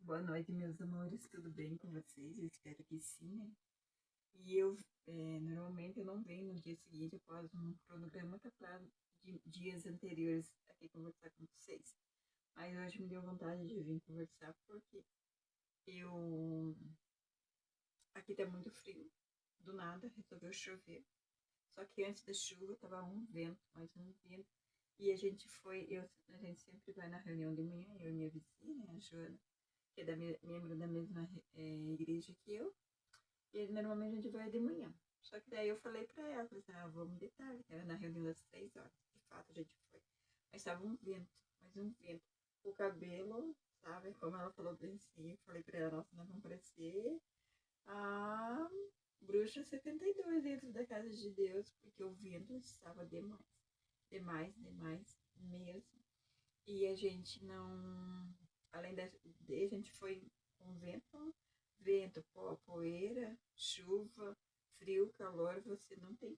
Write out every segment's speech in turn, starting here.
Boa noite, meus amores, tudo bem com vocês? Eu espero que sim, né? E eu, normalmente, eu não venho no dia seguinte após um cronograma caplado de dias anteriores aqui conversar com vocês. Mas hoje me deu vontade de vir conversar porque eu... Aqui tá muito frio, do nada resolveu chover. Só que antes da chuva tava um vento, mais um vento. E a gente sempre vai na reunião de manhã, eu e minha vizinha, né, a Joana, que é membro da mesma igreja que eu. E normalmente a gente vai de manhã. Só que daí eu falei pra ela, falei assim, vamos de tarde, que era na reunião das 3 horas. De fato, a gente foi. Mas estava um vento, mas um vento. O cabelo, sabe, como ela falou bem assim, eu falei pra ela, nossa, nós vamos parecer a bruxa 72 dentro da casa de Deus, porque o vento estava demais. Demais, demais mesmo. E a gente não. Além da. A gente foi com vento, pó, poeira, chuva, frio, calor, você não tem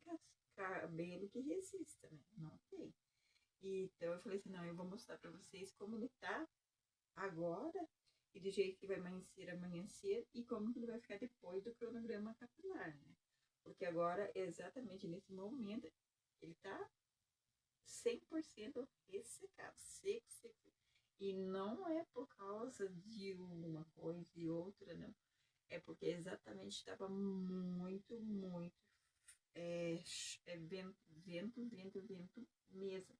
cabelo que resista, né? Não tem. Então eu falei assim, não, eu vou mostrar pra vocês como ele tá agora e do jeito que vai amanhecer amanhã cedo e como que ele vai ficar depois do cronograma capilar, né? Porque agora, exatamente nesse momento, ele tá 100% ressecado, seco, seco. E não é por causa de uma coisa e outra, não. É porque exatamente estava muito, muito vento mesmo.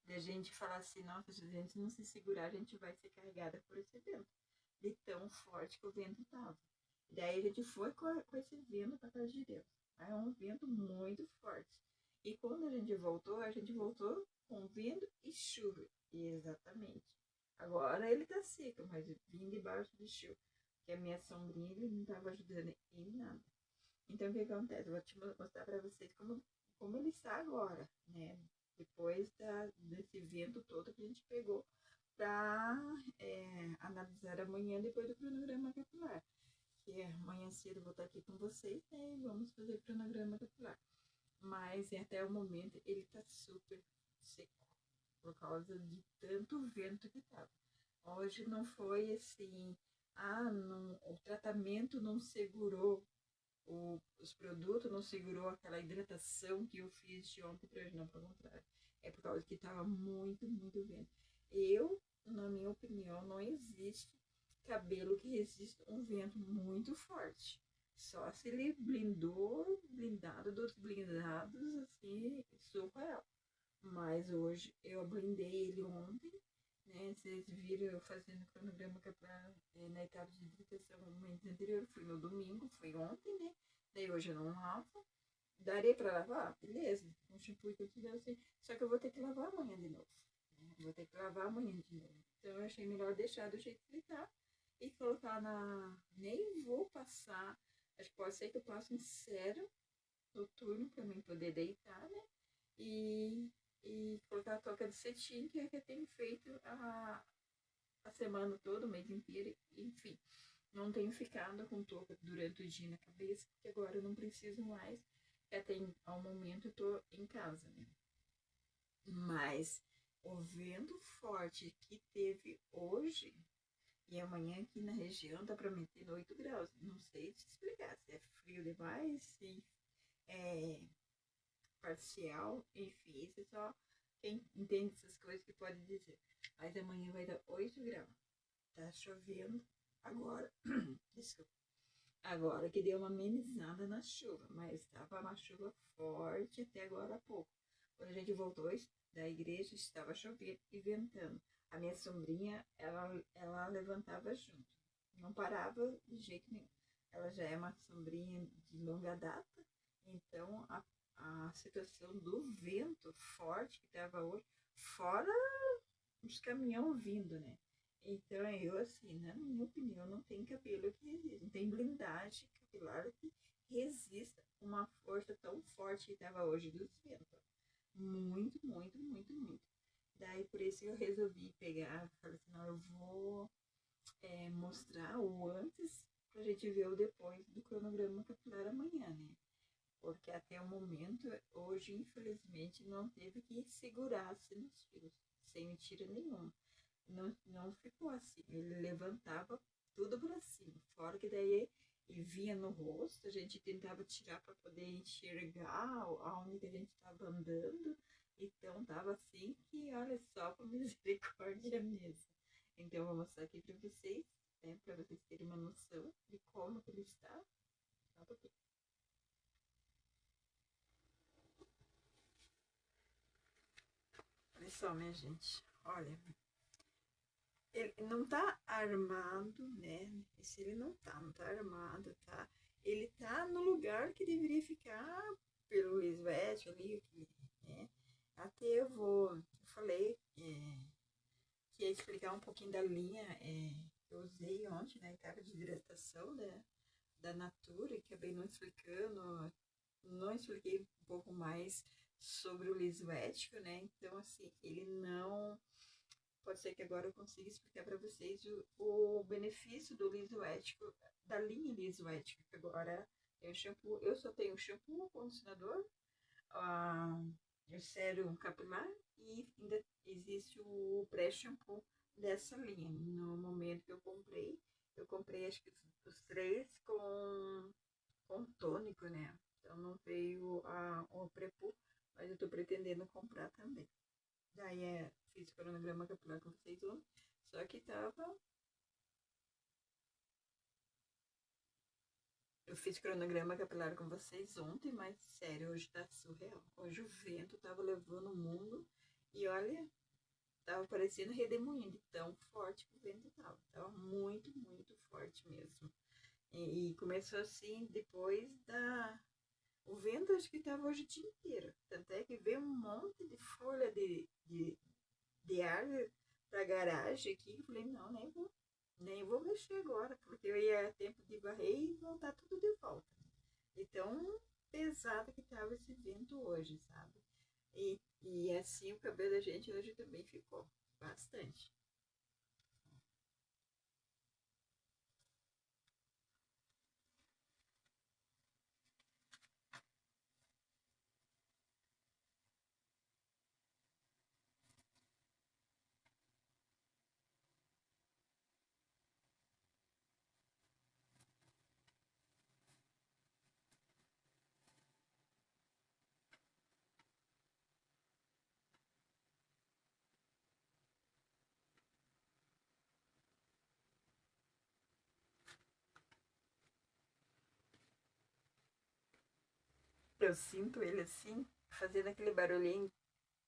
Da gente falar assim, nossa, se a gente não se segurar, a gente vai ser carregada por esse vento. De tão forte que o vento estava. Daí a gente foi com esse vento para casa de Deus. É um vento muito forte. E quando a gente voltou com vento e chuva. E exatamente. Agora ele tá seco, mas vim debaixo de chuva. Porque a minha sombrinha ele não estava ajudando em nada. Então o que acontece? Eu vou te mostrar para vocês como ele está agora, né? Depois desse vento todo que a gente pegou para analisar amanhã depois do cronograma capilar. Que é amanhã cedo eu vou estar aqui com vocês, né? E vamos fazer o cronograma capilar. Mas até o momento ele está super seco por causa de tanto vento que estava. Hoje não foi assim, não, o tratamento não segurou os produtos, não segurou aquela hidratação que eu fiz de ontem para hoje, não, pelo contrário. É por causa que estava muito, muito vento. Na minha opinião, não existe cabelo que resista um vento muito forte. Só se ele blindado dos blindados, assim, surreal. Mas hoje eu blindei ele ontem, né? Vocês viram eu fazendo cronograma que é na etapa de hidratação no momento anterior. Fui no domingo, foi ontem, né? Daí hoje eu não lavo. Darei pra lavar? Beleza. Um shampoo e tudo assim. Só que eu vou ter que lavar amanhã de novo. Né? Vou ter que lavar amanhã de novo. Então eu achei melhor deixar do jeito que ele tá e colocar na. Nem vou passar. Acho que pode ser que eu passe um sérum noturno pra mim poder deitar, né? E, e colocar a toca de cetim, que é que eu tenho feito a semana toda, o mês inteiro, enfim. Não tenho ficado com touca durante o dia na cabeça, porque agora eu não preciso mais. Até ao momento eu tô em casa, né? Mas o vento forte que teve hoje e amanhã aqui na região tá prometendo 8 graus. Não sei te explicar se é frio demais, se é parcial, enfim, isso é só quem entende essas coisas que pode dizer. Mas amanhã vai dar 8 graus. Tá chovendo agora. Desculpa. Agora que deu uma amenizada na chuva, mas estava uma chuva forte até agora há pouco. Quando a gente voltou da igreja, estava chovendo e ventando. A minha sombrinha, ela levantava junto. Não parava de jeito nenhum. Ela já é uma sombrinha de longa data, então a situação do vento forte que estava hoje, fora os caminhão vindo, né? Então eu, assim, na minha opinião, não tem cabelo que resista, não tem blindagem capilar que resista uma força tão forte que estava hoje dos ventos. Muito, muito, muito, muito. Daí por isso eu resolvi pegar, falei assim, não, eu vou mostrar o antes pra gente ver o depois do cronograma capilar amanhã, né? Porque até o momento, hoje, infelizmente, não teve que segurar-se nos fios, sem mentira nenhuma. Não ficou assim. Ele levantava tudo pra cima. Fora que daí e vinha no rosto, a gente tentava tirar para poder enxergar aonde que a gente estava andando. Então tava assim que, olha só, com misericórdia mesmo. Então eu vou mostrar aqui para vocês, né, para vocês terem uma noção de como que ele está. Olha só, minha gente, olha, ele não tá armado, né? Esse ele não tá armado, tá? Ele tá no lugar que deveria ficar pelo Lisbeth ali, né? Até eu falei que ia explicar um pouquinho da linha que eu usei ontem, né? Cara de hidratação da Natura, que acabei não expliquei um pouco mais sobre o liso ético, né? Então, assim, ele não. Pode ser que agora eu consiga explicar para vocês o benefício do liso ético, da linha liso ético, que agora tem o shampoo, eu só tenho o shampoo, o condicionador, o sérum capilar e ainda existe o pré-shampoo dessa linha. No momento que eu comprei acho que os três com tônico, né? Então não veio o pré-poo, mas eu tô pretendendo comprar também. Daí fiz o cronograma capilar com vocês ontem, só que tava. Eu fiz cronograma capilar com vocês ontem, mas sério, hoje tá surreal. Hoje o vento tava levando o mundo e olha, tava parecendo redemoinho de tão forte que o vento tava. Tava muito, muito forte mesmo. E começou assim depois da. O vento acho que tava hoje o dia inteiro. Tanto é que veio um monte de folha de ar pra garagem aqui. Eu falei, não, nem vou mexer agora, porque eu ia tempo de varrer e voltar tudo de volta. E tão pesado que tava esse vento hoje, sabe? E assim o cabelo da gente hoje também ficou bastante. Eu sinto ele assim, fazendo aquele barulhinho.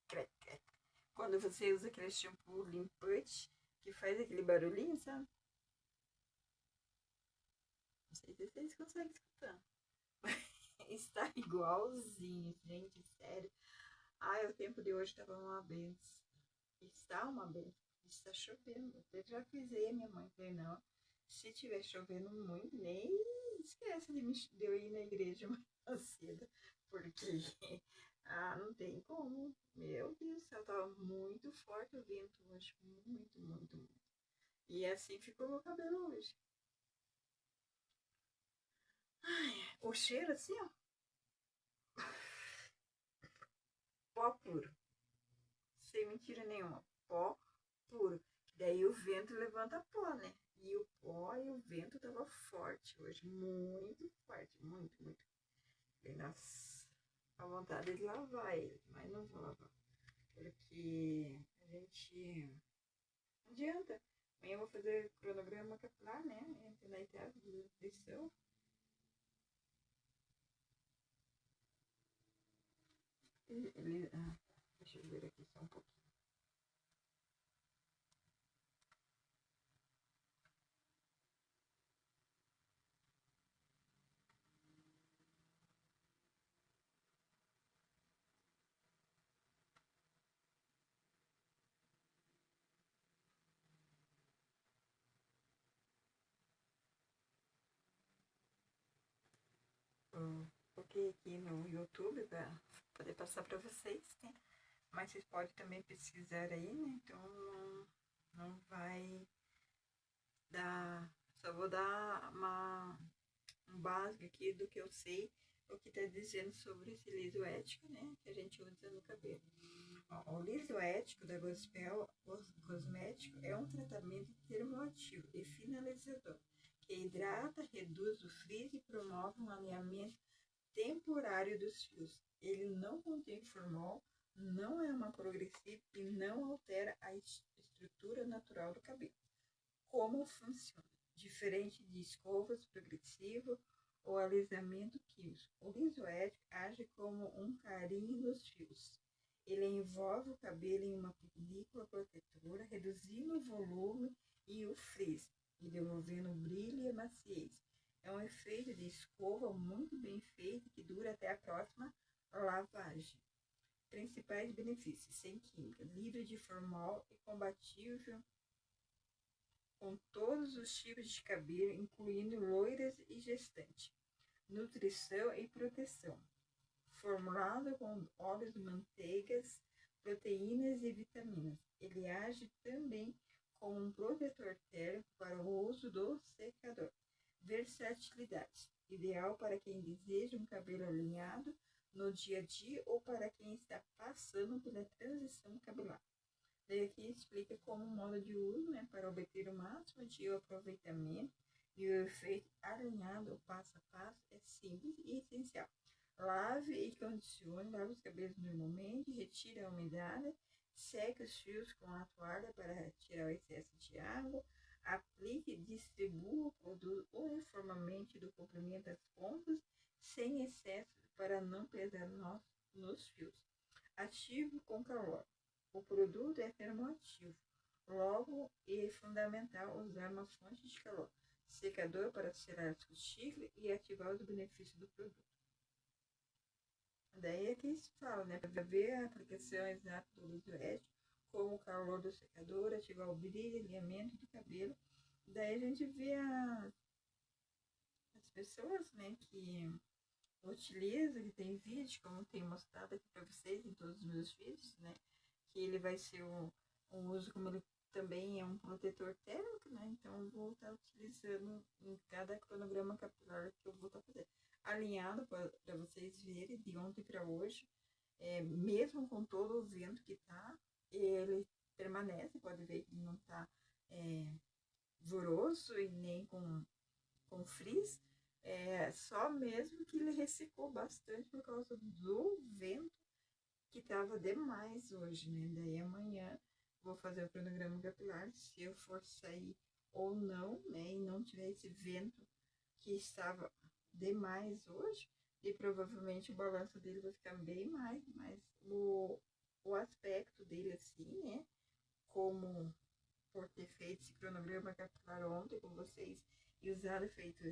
Crec, crec. Quando você usa aquele shampoo limpante, que faz aquele barulhinho, sabe? Não sei se vocês conseguem escutar. Está igualzinho, gente, sério. Ai, o tempo de hoje estava uma benção. Está uma benção. Está chovendo. Eu já avisei a minha mãe, falei, não, se estiver chovendo muito, nem esquece de eu ir na igreja mais cedo, porque não tem como. Meu Deus do céu, estava muito forte o vento hoje, muito, muito, muito. E assim ficou meu cabelo hoje. O cheiro assim, ó, pó puro, sem mentira nenhuma, pó puro. Daí o vento levanta pó, né? E o pó e o vento tava forte hoje, muito forte, muito, muito. E nossa, a vontade de lavar ele, mas não vou lavar. Porque a gente. Não adianta. Amanhã eu vou fazer cronograma capilar, né? Entre na etapa de nutrição. Deixa eu ver aqui só um pouquinho. Coloquei aqui no YouTube para poder passar para vocês, né? Mas vocês podem também pesquisar aí, né? Então não vai dar. Só vou dar um básico aqui do que eu sei, o que está dizendo sobre esse liso ético, né? Que a gente usa no cabelo. Ó, o liso ético da Gospel Cosmético é um tratamento termoativo e finalizador que hidrata, reduz o frizz e promove um alinhamento temporário dos fios. Ele não contém formol, não é uma progressiva e não altera a estrutura natural do cabelo. Como funciona? Diferente de escovas progressivas ou alisamento químico, o liso ético age como um carinho nos fios. Ele envolve o cabelo em uma película protetora, reduzindo o volume e o frizz, e devolvendo brilho e maciez. É um efeito de escova muito bem feito que dura até a próxima lavagem. Principais benefícios: sem química, livre de formol e compatível com todos os tipos de cabelo, incluindo loiras e gestantes. Nutrição e proteção. Formulado com óleos, manteigas, proteínas e vitaminas. Ele age também como um protetor térmico para o uso do secador. Versatilidade. Ideal para quem deseja um cabelo alinhado no dia a dia ou para quem está passando pela transição capilar. Daí aqui explica como o modo de uso, para obter o máximo de aproveitamento e o efeito alinhado, o passo a passo é simples e essencial. Lave e condicione, lave os cabelos normalmente, retire a umidade, seque os fios com a toalha para retirar o excesso de água, aplique e distribua o produto uniformemente do comprimento das pontas, sem excesso para não pesar nos fios. Ativo com calor. O produto é termoativo, logo é fundamental usar uma fonte de calor, secador para tirar as cutículas e ativar os benefícios do produto. Daí aqui se fala, para ver a aplicação exata do liso ético, como o calor do secador, ativar o brilho e alinhamento do cabelo. Daí a gente vê as pessoas, que utilizam, que tem vídeo, como tenho mostrado aqui para vocês em todos os meus vídeos, que ele vai ser um uso, como ele também é um protetor térmico, então eu vou estar utilizando em cada cronograma capilar que eu vou estar fazendo. Alinhado para vocês verem de ontem para hoje, mesmo com todo o vento que tá, ele permanece, pode ver que não tá voroso e nem com frizz, só mesmo que ele ressecou bastante por causa do vento que tava demais hoje, Daí amanhã vou fazer o cronograma capilar, se eu for sair ou não, e não tiver esse vento que estava demais hoje, e provavelmente o balanço dele vai ficar bem mais, mas o aspecto dele assim, como por ter feito esse cronograma capilar ontem com vocês e usar o efeito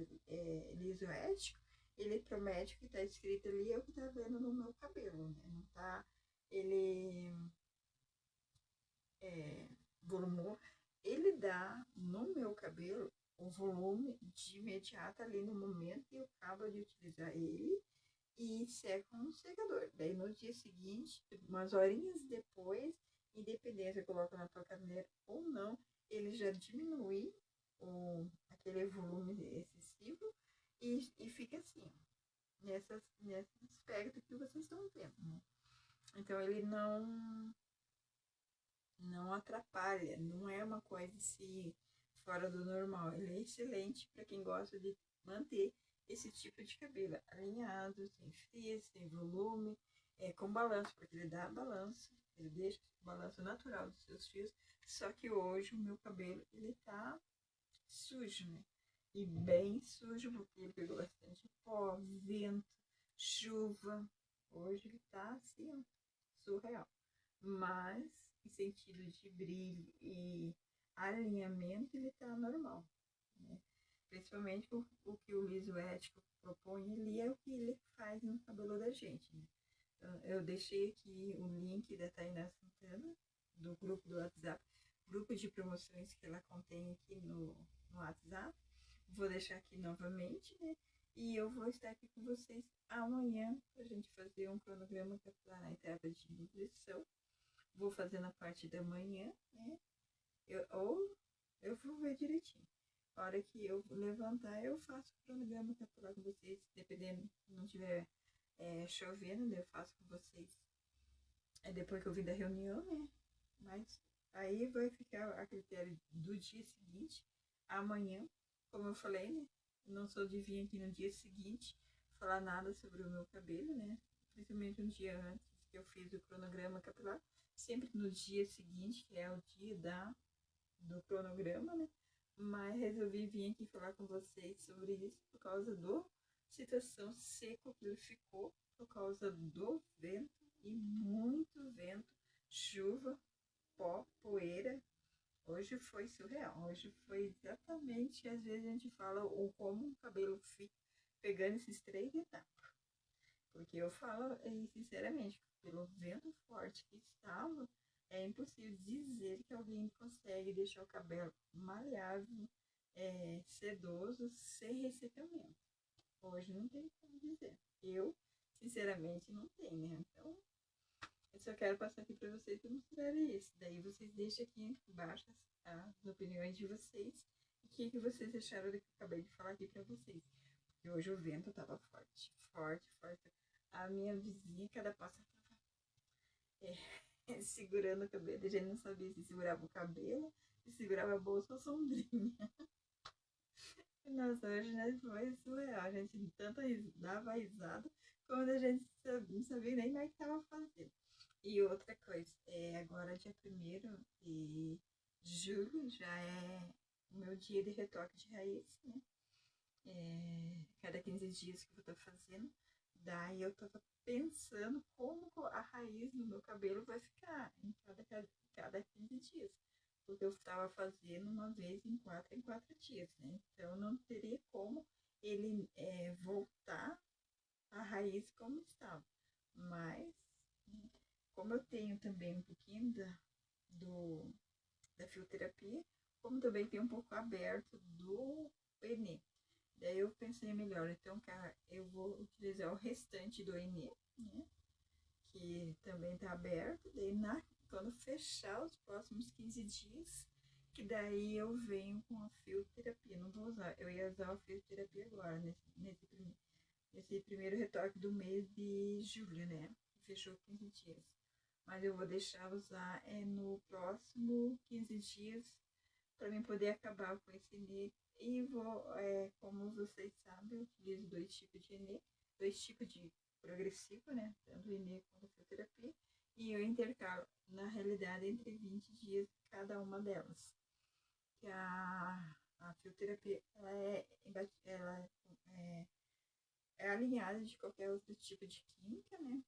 liso ético, ele promete, o que está escrito ali é o que está vendo no meu cabelo, não tá, ele volume, ele dá no meu cabelo o volume de imediato ali no momento que eu acabo de utilizar ele e seca um secador. Daí no dia seguinte, umas horinhas depois, independente se eu coloco na tocaneira ou não, ele já diminui aquele volume excessivo e fica assim, nesse aspecto que vocês estão vendo, Então ele não atrapalha, não é uma coisa assim fora do normal. Ele é excelente para quem gosta de manter esse tipo de cabelo alinhado, sem frizz, sem volume, com balanço, porque ele dá balanço, ele deixa o balanço natural dos seus fios. Só que hoje o meu cabelo ele tá sujo, E bem sujo, porque ele pegou bastante pó, vento, chuva. Hoje ele tá assim, surreal. Mas em sentido de brilho e alinhamento, ele tá normal, Principalmente o que o liso ético propõe ali é o que ele faz no cabelo da gente, Então, eu deixei aqui o link da Tainá Santana, do grupo do WhatsApp, grupo de promoções que ela contém aqui no WhatsApp. Vou deixar aqui novamente, E eu vou estar aqui com vocês amanhã para a gente fazer um cronograma capilar na etapa de nutrição. Vou fazer na parte da manhã, eu vou ver direitinho. A hora que eu levantar, eu faço o cronograma capilar com vocês, dependendo se não estiver chovendo, eu faço com vocês É depois que eu vim da reunião, né? Mas aí vai ficar a critério do dia seguinte, amanhã, como eu falei, né? Não sou de vir aqui no dia seguinte falar nada sobre o meu cabelo, né? Principalmente um dia antes que eu fiz o cronograma capilar, sempre no dia seguinte, que é o dia do cronograma, né? Mas resolvi vir aqui falar com vocês sobre isso por causa do situação seco que ele ficou, por causa do vento e muito vento, chuva, pó, poeira. Hoje foi surreal. Hoje foi exatamente, às vezes a gente fala o como o cabelo fica pegando esses 3 etapas. Porque eu falo, sinceramente, pelo vento forte que estava, é impossível dizer que alguém consegue deixar o cabelo maleável, sedoso, sem ressecamento. Hoje não tem como dizer. Eu, sinceramente, não tenho, né? Então, eu só quero passar aqui para vocês e mostrar isso. Daí vocês deixam aqui embaixo as opiniões de vocês. E o que vocês acharam do que eu acabei de falar aqui para vocês. Porque hoje o vento tava forte, forte, forte. A minha vizinha, cada passo, segurando o cabelo. A gente não sabia se segurava o cabelo, se segurava a bolsa ou a sombrinha. Nossa, hoje né, foi surreal. A gente tanto dava risada, quando a gente não sabia nem mais o que estava fazendo. E outra coisa, agora dia 1º de julho já é o meu dia de retoque de raiz, né? Cada 15 dias que eu tô fazendo. Daí eu tava pensando como a raiz do meu cabelo vai ficar em cada 15 dias. Porque eu estava fazendo uma vez em 4 dias, né? Então não teria como ele voltar a raiz como estava. Mas, como eu tenho também um pouquinho da fioterapia, como também tem um pouco aberto do Enê. Daí eu pensei melhor, então, cara, eu vou utilizar o restante do Enê, né? Que também tá aberto. Daí, quando fechar os próximos 15 dias, que daí eu venho com a fioterapia. Não vou usar, eu ia usar a fioterapia agora, nesse primeiro retoque do mês de julho, né? Que fechou 15 dias. Mas eu vou deixar usar no próximo 15 dias para mim poder acabar com esse Enê. E vou, como vocês sabem, eu utilizo 2 tipos de Enê, 2 tipos de progressivo, né? Tanto o Enê quanto a fioterapia. E eu intercalo, na realidade, entre 20 dias cada uma delas. Que a fioterapia, ela é alinhada de qualquer outro tipo de química, né?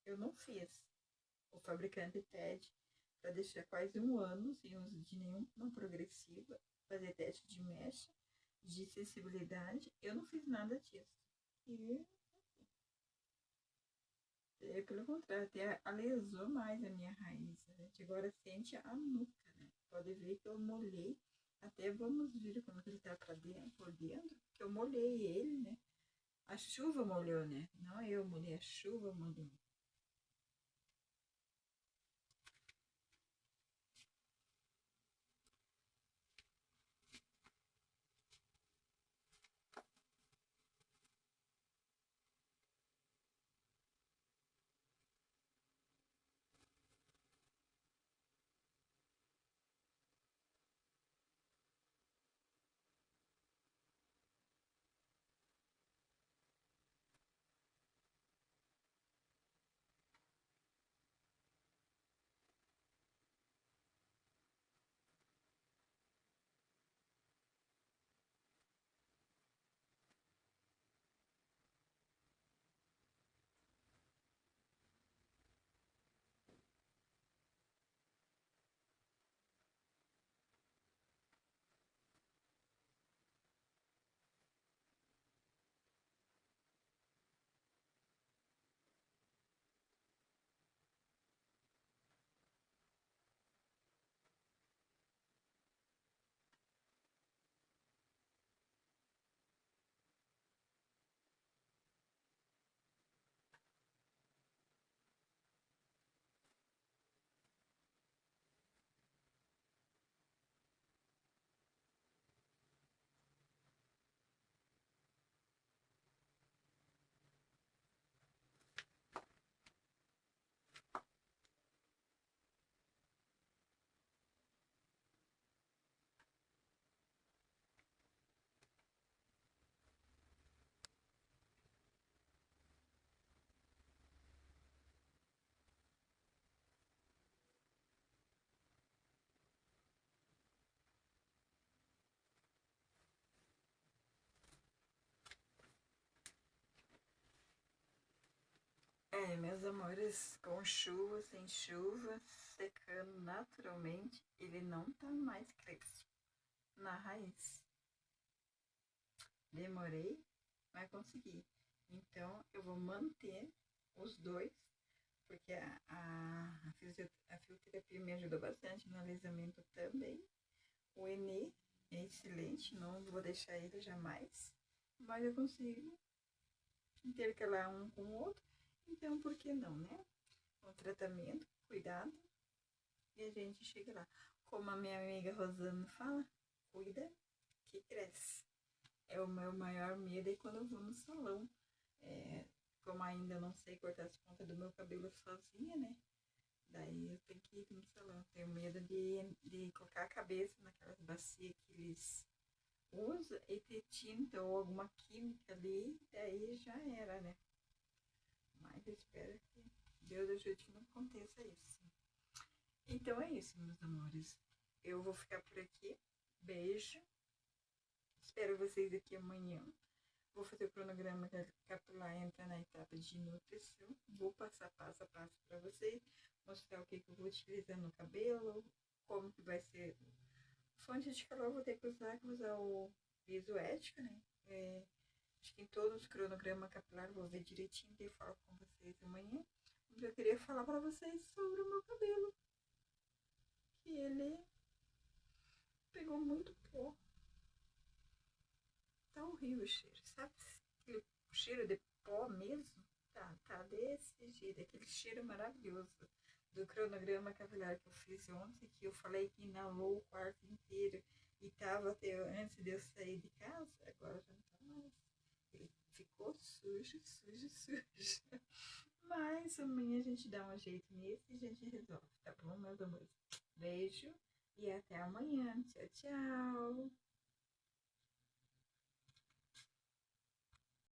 Eu não fiz. O fabricante pede para deixar quase um ano sem uso de nenhuma progressiva, fazer teste de mecha, de sensibilidade. Eu não fiz nada disso. E, pelo contrário, até alesou mais a minha raiz. A gente agora sente a nuca, né? Pode ver que eu molhei. Até vamos ver como que ele tá por dentro, porque eu molhei ele, né? A chuva molhou, né? Não eu molhei, a chuva molhou. É, meus amores, com chuva, sem chuva, secando naturalmente, ele não tá mais crespo na raiz. Demorei, mas consegui. Então, eu vou manter os dois, porque a fisioterapia me ajudou bastante no alisamento também. O Enê é excelente, não vou deixar ele jamais, mas eu consigo intercalar um com o outro, então por que não, né? O tratamento, cuidado, e a gente chega lá. Como a minha amiga Rosana fala, cuida que cresce. É o meu maior medo é quando eu vou no salão. Como ainda não sei cortar as pontas do meu cabelo sozinha, né? Daí eu tenho que ir no salão. Tenho medo de colocar a cabeça naquelas bacias que eles usam e ter tinta ou alguma química ali, daí já era, né? Mas eu espero que Deus ajude que não aconteça isso. Então é isso, meus amores. Eu vou ficar por aqui. Beijo. Espero vocês aqui amanhã. Vou fazer o cronograma capilar, entrar na etapa de nutrição. Vou passar passo a passo para vocês. Mostrar o que eu vou utilizar no cabelo. Como que vai ser. Fonte de calor eu vou ter que usar o viso ético, né? Acho que em todos os cronogramas capilar vou ver direitinho e falo com vocês amanhã. Mas eu queria falar para vocês sobre o meu cabelo. Que ele pegou muito pó. Tá horrível o cheiro, sabe? Aquele cheiro de pó mesmo. Tá desse jeito, aquele cheiro maravilhoso do cronograma capilar que eu fiz ontem, que eu falei que inalou o quarto inteiro e tava até antes de eu sair de casa, agora já não tá mais. Ele ficou sujo, sujo, sujo. Mas amanhã a gente dá um jeito nisso e a gente resolve, tá bom, meus amores? Beijo e até amanhã. Tchau, tchau.